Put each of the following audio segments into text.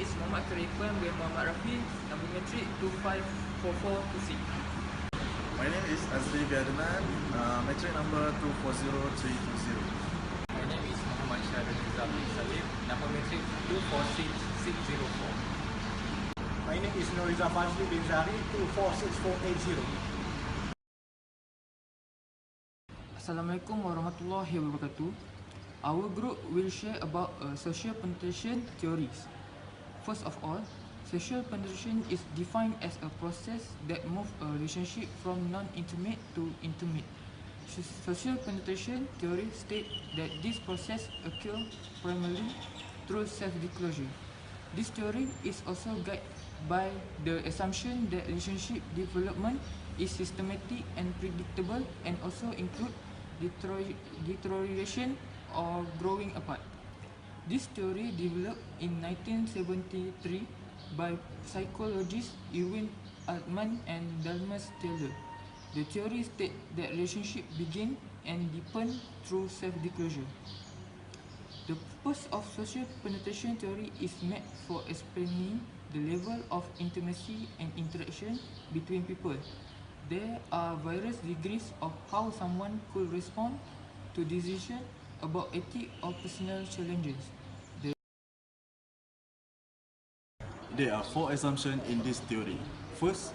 is Muhammad Karifan bin Muhammad Rafi, number metric 254426. My name is Azri Biadman, metric number 240320. My name is Muhammad Syarul Nizami Salim, number metric 246604. My name is Noriza Fazli bin Zahri, 246480. Assalamualaikum warahmatullahi wabarakatuh. Our group will share about social penetration theories. First of all, social penetration is defined as a process that moves a relationship from non-intimate to intimate. Social penetration theory states that this process occurs primarily through self-disclosure. This theory is also guided by the assumption that relationship development is systematic and predictable and also include deterioration or growing apart. This theory developed in 1973 by psychologists Irwin Altman and Dalmas Taylor. The theory states that relationships begin and deepen through self-disclosure. The purpose of social penetration theory is meant for explaining the level of intimacy and interaction between people. There are various degrees of how someone could respond to decisions about ethics or personal challenges. There are 4 assumptions in this theory. First,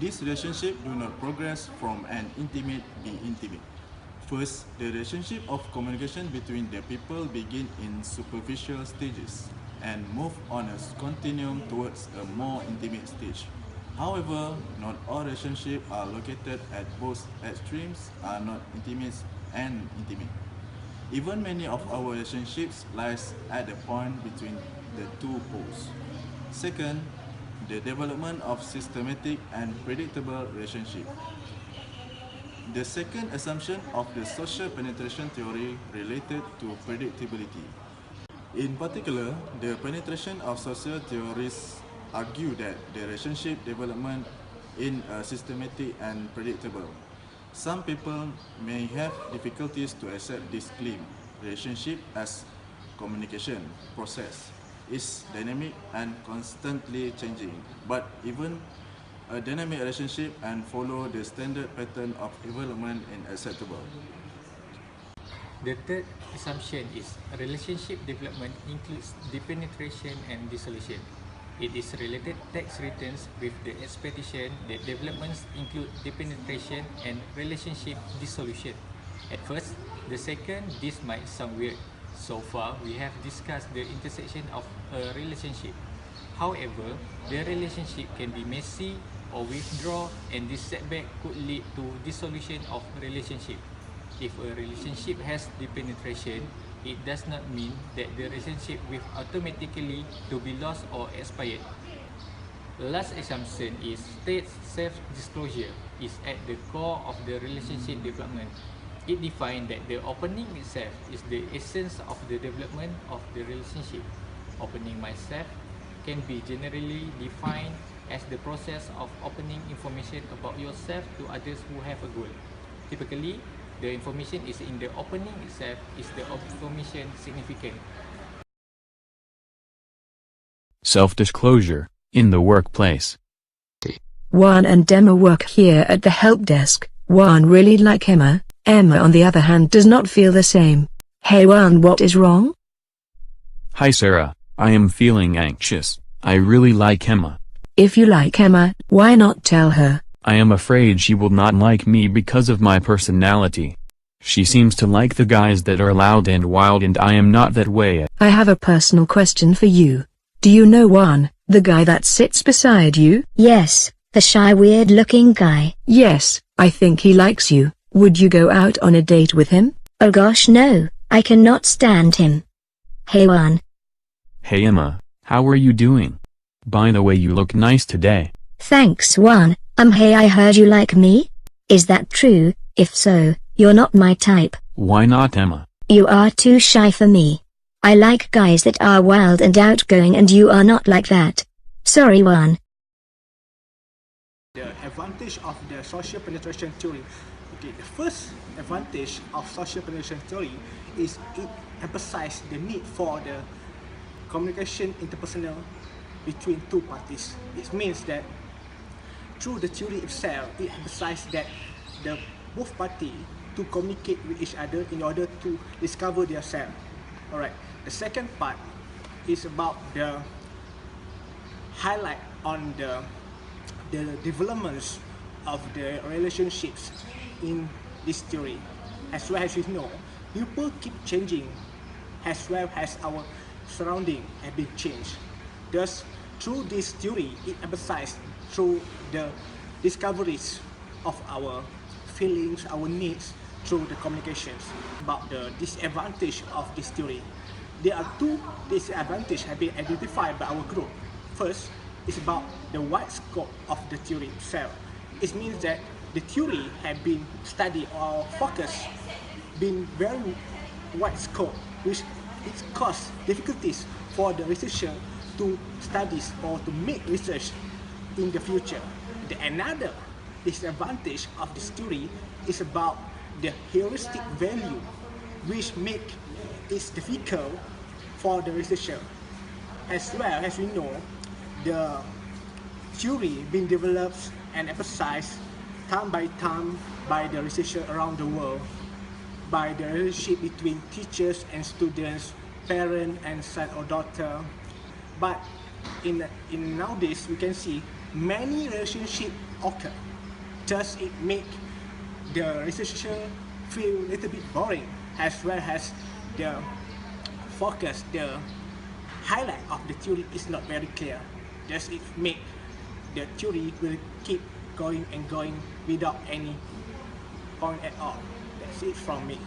this relationship do not progress from an intimate be intimate. First, the relationship of communication between the people begin in superficial stages and move on a continuum towards a more intimate stage. However, not all relationships are located at both extremes are not intimate and intimate. Even many of our relationships lies at the point between the two poles. Second, the development of systematic and predictable relationship. The second assumption of the social penetration theory related to predictability. In particular, the penetration of social theories argue that the relationship development in a systematic and predictable. Some people may have difficulties to accept this claim. Relationship as communication process is dynamic and constantly changing, but even a dynamic relationship and follow the standard pattern of development is acceptable. The third assumption is relationship development includes depenetration and dissolution. It is related text written with the expectation that developments include depenetration and relationship dissolution. At first, the second, this might sound weird. So far, we have discussed the intersection of a relationship. However, the relationship can be messy or withdraw, and this setback could lead to dissolution of relationship. If a relationship has depenetration, it does not mean that the relationship will automatically to be lost or expired. The last assumption is state self-disclosure is at the core of the relationship development. It defines that the opening itself is the essence of the development of the relationship. Opening myself can be generally defined as the process of opening information about yourself to others who have a goal. Typically, the information is in the opening itself is the information significant. Self-disclosure in the workplace. Juan and Emma work here at the help desk. Juan really like Emma. Emma on the other hand does not feel the same. Hey Juan, what is wrong? Hi Sarah, I am feeling anxious. I really like Emma. If you like Emma, why not tell her? I am afraid she will not like me because of my personality. She seems to like the guys that are loud and wild, and I am not that way. I have a personal question for you. Do you know Juan, the guy that sits beside you? Yes, the shy weird-looking guy. Yes, I think he likes you. Would you go out on a date with him? Oh gosh no, I cannot stand him. Hey Juan. Hey Emma, how are you doing? By the way, you look nice today. Thanks Juan. Hey, I heard you like me? Is that true? If so, you're not my type. Why not, Emma? You are too shy for me. I like guys that are wild and outgoing, and you are not like that. Sorry Juan. The advantage of the social penetration theory. Okay, the first advantage of social penetration theory is it emphasizes the need for the communication interpersonal between two parties. It means that through the theory itself, it emphasizes that the both parties to communicate with each other in order to discover their self. Alright, the second part is about the highlight on the developments of the relationships in this theory. As well as we know, people keep changing as well as our surrounding have been changed. Thus, through this theory, it emphasizes through the discoveries of our feelings, our needs through the communications. About the disadvantage of this theory, there are two disadvantages have been identified by our group. First is about the wide scope of the theory itself. It means that the theory have been studied or focused been very wide scope, which it causes difficulties for the researcher to study or to make research in the future. Another disadvantage of this theory is about the heuristic value, which make it difficult for the researcher. As well as we know, the theory being developed and emphasized time by time by the researcher around the world, by the relationship between teachers and students, parent and son or daughter. But in nowadays, we can see many relationships occur. Thus, it make the researcher feel a little bit boring, as well as the focus, the highlight of the theory is not very clear. Thus, it make the theory will keep going and going without any point at all. That's it from me.